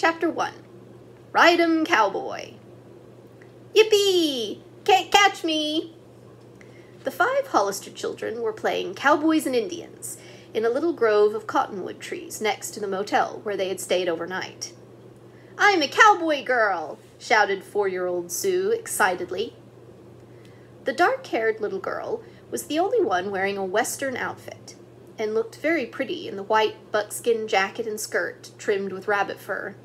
Chapter 1. Ride 'em Cowboy. Yippee! Can't catch me! The 5 Hollister children were playing Cowboys and Indians in a little grove of cottonwood trees next to the motel where they had stayed overnight. "I'm a cowboy girl!" shouted 4-year-old Sue excitedly. The dark-haired little girl was the only one wearing a Western outfit, and looked very pretty in the white buckskin jacket and skirt trimmed with rabbit fur.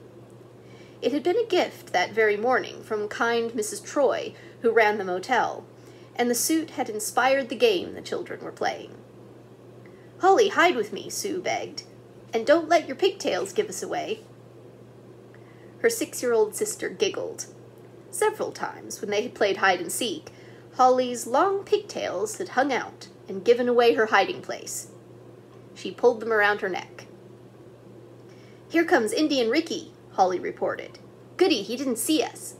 It had been a gift that very morning from kind Mrs. Troy, who ran the motel, and the suit had inspired the game the children were playing. "Holly, hide with me," Sue begged, "and don't let your pigtails give us away." Her 6-year-old sister giggled. Several times, when they had played hide-and-seek, Holly's long pigtails had hung out and given away her hiding place. She pulled them around her neck. "Here comes Indian Ricky," Holly reported. "Goody, he didn't see us."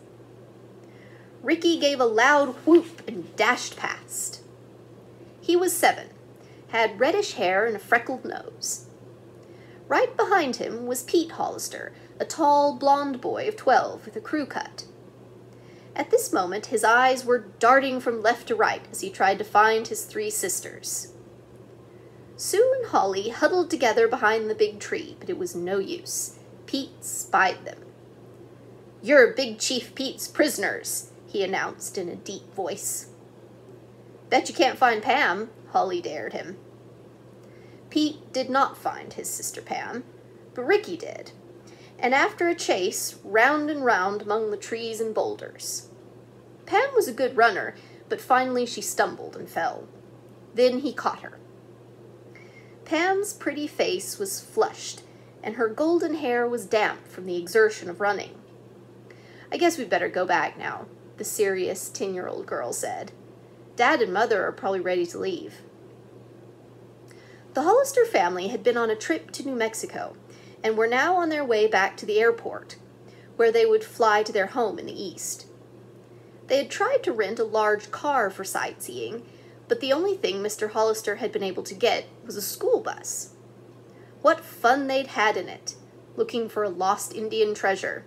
Ricky gave a loud whoop and dashed past. He was 7, had reddish hair and a freckled nose. Right behind him was Pete Hollister, a tall, blond boy of 12 with a crew cut. At this moment, his eyes were darting from left to right as he tried to find his 3 sisters. Sue and Holly huddled together behind the big tree, but it was no use. Pete spied them. "You're Big Chief Pete's prisoners," he announced in a deep voice. "Bet you can't find Pam," Holly dared him. Pete did not find his sister Pam, but Ricky did, and after a chase, round and round among the trees and boulders. Pam was a good runner, but finally she stumbled and fell. Then he caught her. Pam's pretty face was flushed, and her golden hair was damp from the exertion of running. "I guess we'd better go back now," the serious 10-year-old girl said. "Dad and Mother are probably ready to leave." The Hollister family had been on a trip to New Mexico, and were now on their way back to the airport, where they would fly to their home in the east. They had tried to rent a large car for sightseeing, but the only thing Mr. Hollister had been able to get was a school bus. What fun they'd had in it, looking for a lost Indian treasure.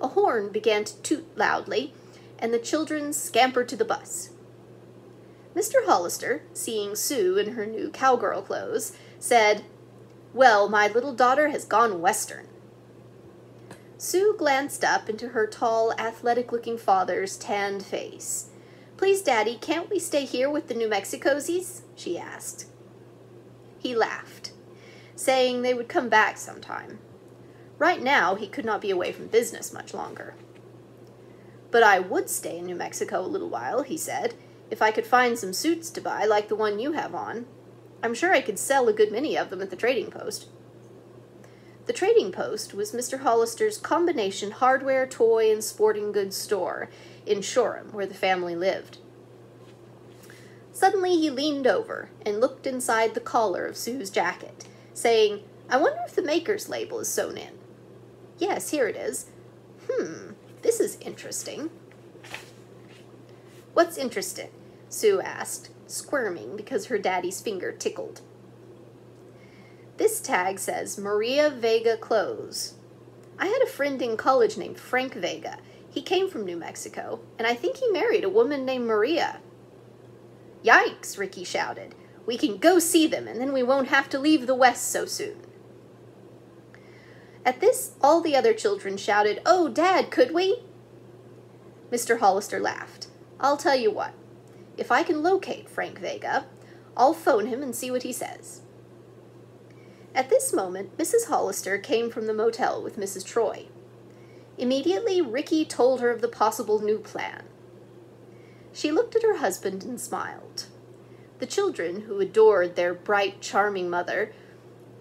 A horn began to toot loudly, and the children scampered to the bus. Mr. Hollister, seeing Sue in her new cowgirl clothes, said, "Well, my little daughter has gone Western." Sue glanced up into her tall, athletic-looking father's tanned face. "Please, Daddy, can't we stay here with the New Mexicosies?" she asked. He laughed, saying they would come back sometime. Right now, he could not be away from business much longer. "But I would stay in New Mexico a little while," he said, "if I could find some suits to buy like the one you have on. I'm sure I could sell a good many of them at the trading post." The trading post was Mr. Hollister's combination hardware, toy, and sporting goods store in Shoreham, where the family lived. Suddenly he leaned over and looked inside the collar of Sue's jacket, saying, "I wonder if the maker's label is sewn in. Yes, here it is. This is interesting." "What's interesting?" Sue asked, squirming because her daddy's finger tickled. "This tag says Maria Vega Clothes. I had a friend in college named Frank Vega. He came from New Mexico, and I think he married a woman named Maria." "Yikes," Ricky shouted. "We can go see them, and then we won't have to leave the West so soon." At this, all the other children shouted, "Oh, Dad, could we?" Mr. Hollister laughed. "I'll tell you what. If I can locate Frank Vega, I'll phone him and see what he says." At this moment, Mrs. Hollister came from the motel with Mrs. Troy. Immediately, Ricky told her of the possible new plan. She looked at her husband and smiled. The children, who adored their bright, charming mother,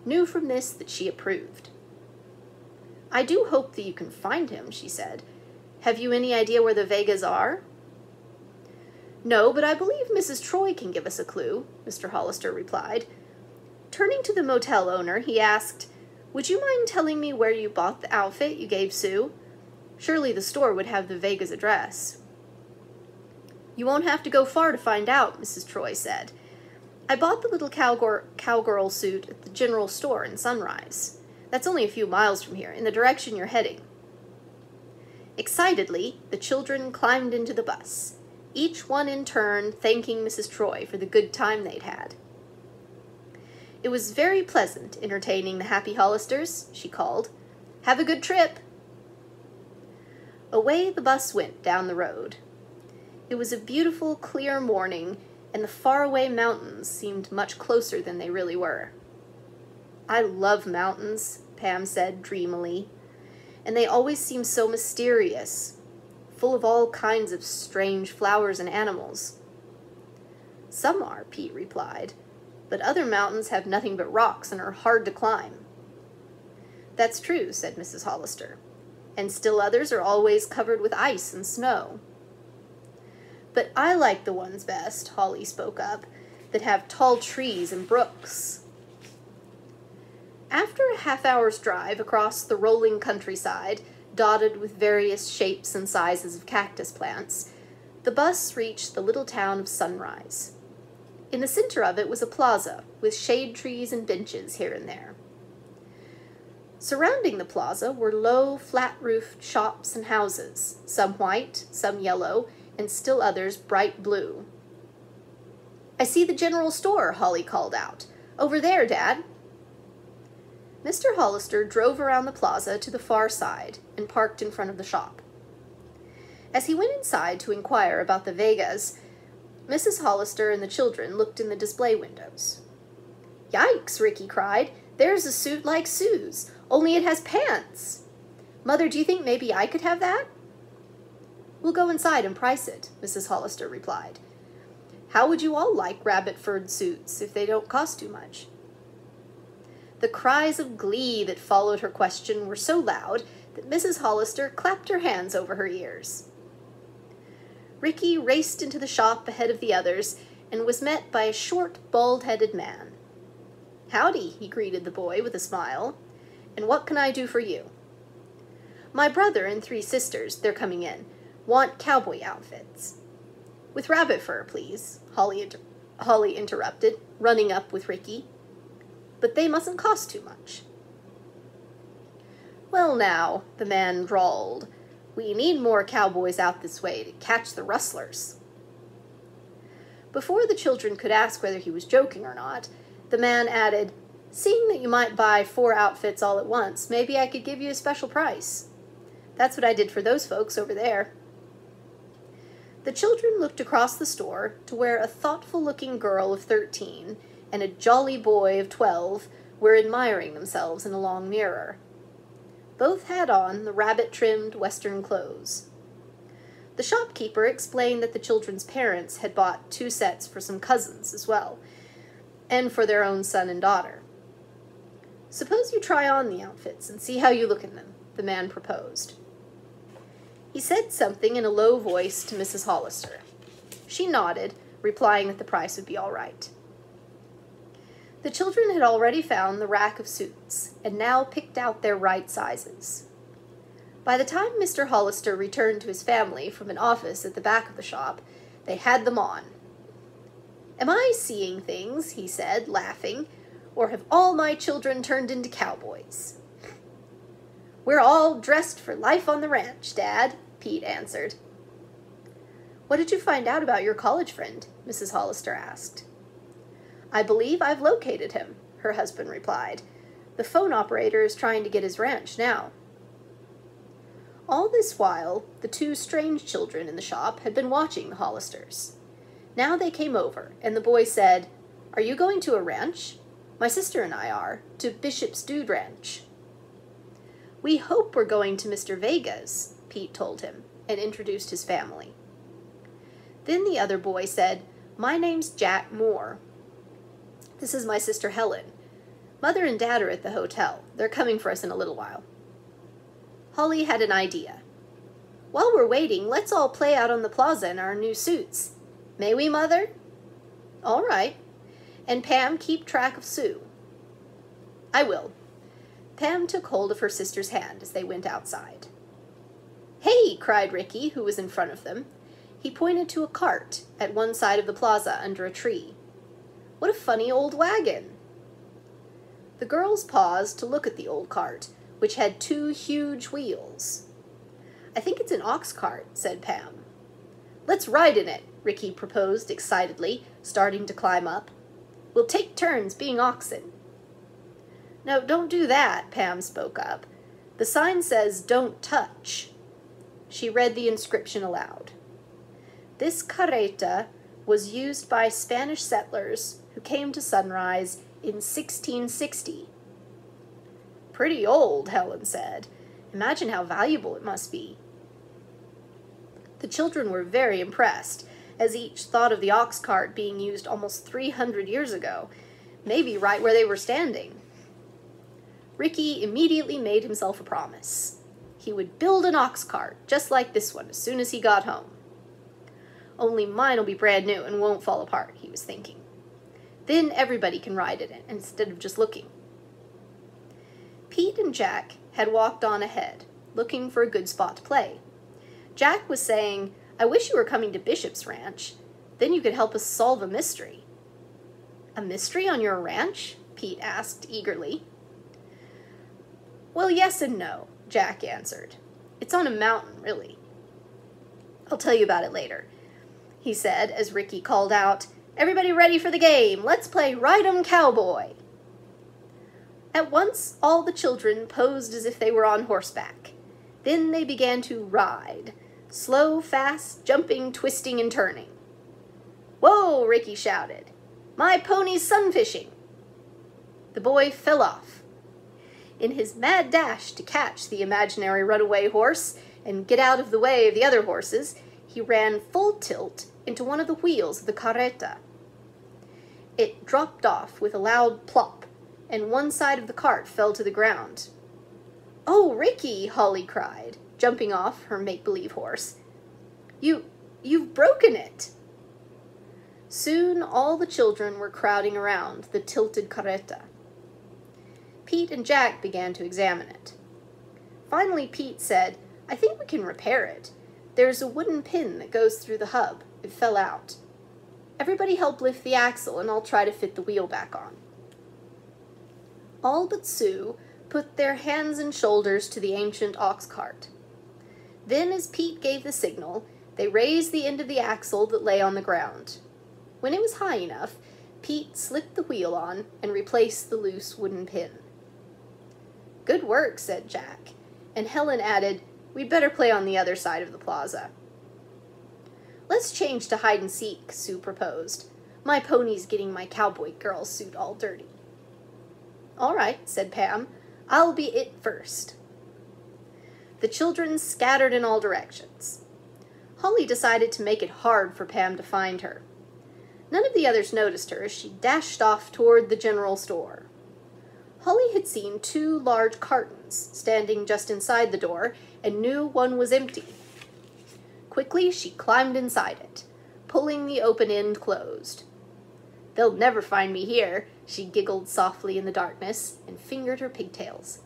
knew from this that she approved. "I do hope that you can find him," she said. "Have you any idea where the Vegas are?" "No, but I believe Mrs. Troy can give us a clue," Mr. Hollister replied. Turning to the motel owner, he asked, "Would you mind telling me where you bought the outfit you gave Sue? Surely the store would have the Vegas address." "You won't have to go far to find out," Mrs. Troy said. "I bought the little cowgirl suit at the general store in Sunrise. That's only a few miles from here, in the direction you're heading." Excitedly, the children climbed into the bus, each one in turn thanking Mrs. Troy for the good time they'd had. "It was very pleasant entertaining the happy Hollisters," she called. "Have a good trip." Away the bus went down the road. It was a beautiful, clear morning, and the faraway mountains seemed much closer than they really were. "I love mountains," Pam said dreamily, "and they always seem so mysterious, full of all kinds of strange flowers and animals." "Some are," Pete replied, "but other mountains have nothing but rocks and are hard to climb." "That's true," said Mrs. Hollister, "and still others are always covered with ice and snow." "But I like the ones best," Holly spoke up, "that have tall trees and brooks." After a half-hour's drive across the rolling countryside, dotted with various shapes and sizes of cactus plants, the bus reached the little town of Sunrise. In the center of it was a plaza, with shade trees and benches here and there. Surrounding the plaza were low, flat-roofed shops and houses, some white, some yellow, and still others bright blue. "I see the general store," Holly called out. "Over there, Dad." Mr. Hollister drove around the plaza to the far side and parked in front of the shop. As he went inside to inquire about the Vegas, Mrs. Hollister and the children looked in the display windows. "Yikes," Ricky cried. "There's a suit like Sue's, only it has pants. Mother, do you think maybe I could have that?" "We'll go inside and price it," Mrs. Hollister replied. "How would you all like rabbit furred suits if they don't cost too much?" The cries of glee that followed her question were so loud that Mrs. Hollister clapped her hands over her ears. Ricky raced into the shop ahead of the others and was met by a short, bald-headed man. "Howdy," he greeted the boy with a smile. "And what can I do for you?" "My brother and 3 sisters, they're coming in, want cowboy outfits." "With rabbit fur, please," Holly interrupted, running up with Ricky. "But they mustn't cost too much." "Well now," the man drawled, "we need more cowboys out this way to catch the rustlers." Before the children could ask whether he was joking or not, the man added, "Seeing that you might buy 4 outfits all at once, maybe I could give you a special price. That's what I did for those folks over there." The children looked across the store to where a thoughtful-looking girl of 13 and a jolly boy of 12 were admiring themselves in a long mirror. Both had on the rabbit-trimmed Western clothes. The shopkeeper explained that the children's parents had bought 2 sets for some cousins as well, and for their own son and daughter. "Suppose you try on the outfits and see how you look in them," the man proposed. He said something in a low voice to Mrs. Hollister. She nodded, replying that the price would be all right. The children had already found the rack of suits, and now picked out their right sizes. By the time Mr. Hollister returned to his family from an office at the back of the shop, they had them on. "Am I seeing things," he said, laughing, "or have all my children turned into cowboys?" "We're all dressed for life on the ranch, Dad," Pete answered. "What did you find out about your college friend?" Mrs. Hollister asked. "I believe I've located him," her husband replied. "The phone operator is trying to get his ranch now." All this while, the 2 strange children in the shop had been watching the Hollisters. Now they came over, and the boy said, "Are you going to a ranch? My sister and I are, to Bishop's Dude Ranch." "We hope we're going to Mr. Vega's," Pete told him, and introduced his family. Then the other boy said, "My name's Jack Moore. This is my sister Helen. Mother and Dad are at the hotel. They're coming for us in a little while." Holly had an idea. "While we're waiting, let's all play out on the plaza in our new suits. May we, Mother?" "All right. And Pam, keep track of Sue." "I will." Pam took hold of her sister's hand as they went outside. "Hey!" cried Ricky, who was in front of them. He pointed to a cart at one side of the plaza under a tree. "What a funny old wagon!" The girls paused to look at the old cart, which had 2 huge wheels. "I think it's an ox cart," said Pam. "Let's ride in it," Ricky proposed excitedly, starting to climb up. "We'll take turns being oxen." "No, don't do that," Pam spoke up. "The sign says, 'Don't touch.'" She read the inscription aloud. "This carreta was used by Spanish settlers who came to Sunrise in 1660. "Pretty old," Helen said. "Imagine how valuable it must be." The children were very impressed, as each thought of the ox cart being used almost 300 years ago, maybe right where they were standing. Ricky immediately made himself a promise. He would build an ox cart just like this one as soon as he got home. "Only mine'll be brand new and won't fall apart," he was thinking. "Then everybody can ride in it instead of just looking." Pete and Jack had walked on ahead, looking for a good spot to play. Jack was saying, "I wish you were coming to Bishop's ranch. Then you could help us solve a mystery." "A mystery on your ranch?" Pete asked eagerly. "Well, yes and no," Jack answered. "It's on a mountain, really." "I'll tell you about it later," he said as Ricky called out, "Everybody ready for the game? Let's play Ride 'em Cowboy." At once, all the children posed as if they were on horseback. Then they began to ride, slow, fast, jumping, twisting, and turning. "Whoa!" Ricky shouted. "My pony's sunfishing!" The boy fell off. In his mad dash to catch the imaginary runaway horse and get out of the way of the other horses, he ran full tilt into one of the wheels of the carreta. It dropped off with a loud plop, and one side of the cart fell to the ground. "Oh, Ricky!" Holly cried, jumping off her make-believe horse. You've broken it!" Soon all the children were crowding around the tilted carreta. Pete and Jack began to examine it. Finally Pete said, "I think we can repair it. There's a wooden pin that goes through the hub. It fell out. Everybody help lift the axle and I'll try to fit the wheel back on." All but Sue put their hands and shoulders to the ancient ox cart. Then, as Pete gave the signal, they raised the end of the axle that lay on the ground. When it was high enough, Pete slipped the wheel on and replaced the loose wooden pin. "Good work," said Jack, and Helen added, "We'd better play on the other side of the plaza." "Let's change to hide and seek," Sue proposed. "My pony's getting my cowboy girl suit all dirty." "All right," said Pam. "I'll be it first." The children scattered in all directions. Holly decided to make it hard for Pam to find her. None of the others noticed her as she dashed off toward the general store. Holly had seen 2 large cartons standing just inside the door and knew one was empty. Quickly, she climbed inside it, pulling the open end closed. "They'll never find me here," she giggled softly in the darkness and fingered her pigtails.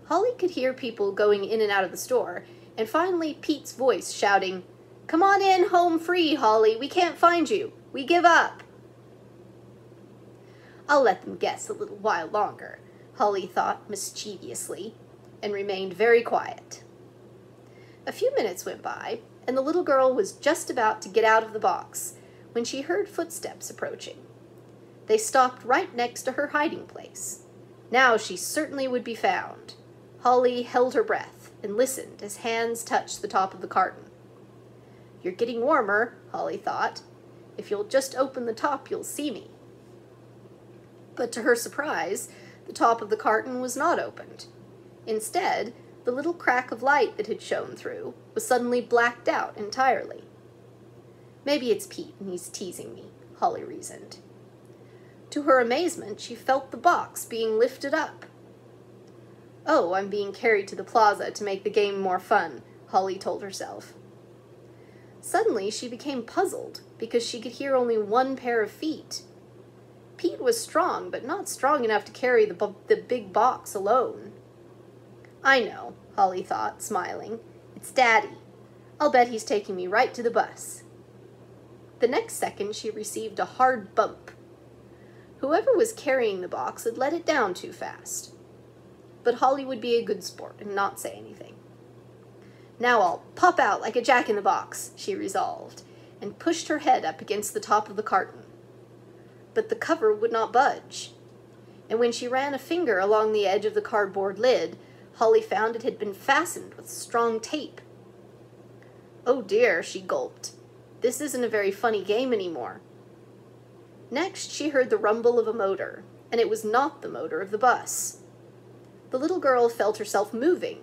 Holly could hear people going in and out of the store, and finally Pete's voice shouting, "Come on in, home free, Holly. We can't find you. We give up." "I'll let them guess a little while longer," Holly thought mischievously, and remained very quiet. A few minutes went by, and the little girl was just about to get out of the box when she heard footsteps approaching. They stopped right next to her hiding place. Now she certainly would be found. Holly held her breath and listened as hands touched the top of the carton. "You're getting warmer," Holly thought. "If you'll just open the top, you'll see me." But to her surprise, the top of the carton was not opened. Instead, the little crack of light that had shone through was suddenly blacked out entirely. "Maybe it's Pete and he's teasing me," Holly reasoned. To her amazement, she felt the box being lifted up. "Oh, I'm being carried to the plaza to make the game more fun," Holly told herself. Suddenly, she became puzzled because she could hear only one pair of feet. Pete was strong, but not strong enough to carry the big box alone. "I know," Holly thought, smiling. "It's Daddy. I'll bet he's taking me right to the bus." The next second, she received a hard bump. Whoever was carrying the box had let it down too fast. But Holly would be a good sport and not say anything. "Now I'll pop out like a jack-in-the-box," she resolved, and pushed her head up against the top of the carton. But the cover would not budge, and when she ran a finger along the edge of the cardboard lid, Holly found it had been fastened with strong tape. "Oh dear," she gulped. "This isn't a very funny game anymore." Next, she heard the rumble of a motor, and it was not the motor of the bus. The little girl felt herself moving.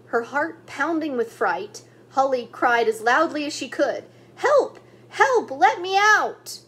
Her heart pounding with fright, Holly cried as loudly as she could, "Help! Help! Let me out!"